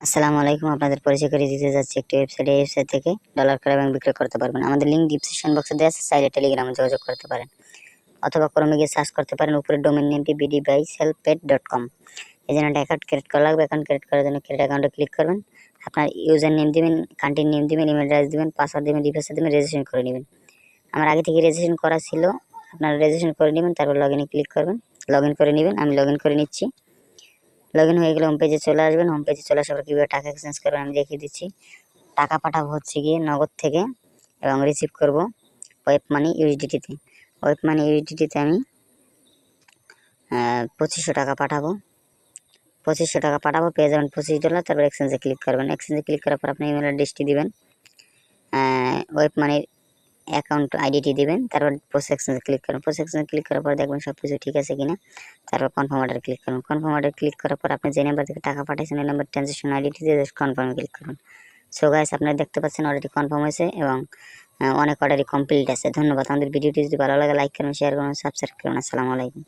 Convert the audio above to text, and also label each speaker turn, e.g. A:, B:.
A: আসসালামু আলাইকুম। আপনাদের পরিচয় করে দিতে যাচ্ছি একটি ওয়েবসাইট। এই ওয়েবসাইট থেকে ডলার ক্রয় এবং বিক্রয় করতে পারবেন। আমাদের লিঙ্ক ডিসক্রিপশন বক্সে দেওয়া আছে, চাইলে টেলিগ্রামে যোগাযোগ করতে পারেন অথবা ক্রমে গিয়ে সার্চ করতে পারেন উপরে ডোমেইন নেমটি bdbyselfpaid.com। এই জন্য একটা অ্যাকাউন্ট ক্রিয়েট করা লাগবে। অ্যাকাউন্ট ক্রিয়েট করার জন্য ক্রিয়েট অ্যাকাউন্টে ক্লিক করবেন। আপনার ইউজার নেম দিবেন, কান্ট্রি নেম দিবেন, ইমেল অ্যাড্রেস দিবেন, পাসওয়ার্ড দিবেন, রিফ্রেশ দিবেন, রেজিস্ট্রেশন করে নেবেন। আমার আগে থেকে রেজিস্ট্রেশন করা ছিল, আপনারা রেজিস্ট্রেশন করে নেবেন, তারপর লগইনে ক্লিক করবেন, লগইন করে নেবেন। আমি লগইন করে নিচ্ছি। লগইন হয়ে গেলে হোম পেজে চলে আসবেন। হোম পেজে চলে আসার পর কীভাবে টাকা এক্সচেঞ্জ করবেন আমি দেখিয়ে দিচ্ছি। টাকা পাঠাবো হচ্ছে গিয়ে নগদ থেকে এবং রিসিভ করব ওয়েব মানি ইউএসডিটিতে। ওয়েব মানি ইউএসডিটিতে আমি 2500 টাকা পাঠাবো। 2500 টাকা পাঠাবো, পেয়ে যাবেন $25। তারপর এক্সচেঞ্জে ক্লিক করবেন। এক্সচেঞ্জে ক্লিক করার পর আপনি ইমেল অ্যাড্রেসটি দিবেন, ওয়েব মানির অ্যাকাউন্ট আইডিটি দিবেন, তারপর পোস্ট এক্সচেঞ্জে ক্লিক করবেন। পোস্ট এক্সচেঞ্জে ক্লিক করার পর দেখবেন সব কিছু ঠিক আছে কিনা। তারপর কনফার্ম অর্ডার ক্লিক করুন। কনফার্ম অর্ডার ক্লিক করার পর আপনি যে নাম্বার থেকে টাকা পাঠাইছেন ওই নাম্বার ট্রানজ্যাকশন আইডিটি দিয়ে কনফার্মে ক্লিক করুন। সো গাইস, আপনারা দেখতে পাচ্ছেন অলরেডি কনফার্ম হয়েছে এবং অনেক অর্ডারই কমপ্লিট আছে। ধন্যবাদ। আমাদের ভিডিওটি যদি ভালো লাগে লাইক করুন, শেয়ার করুন, সাবস্ক্রাইব করুন। আসসালামু আলাইকুম।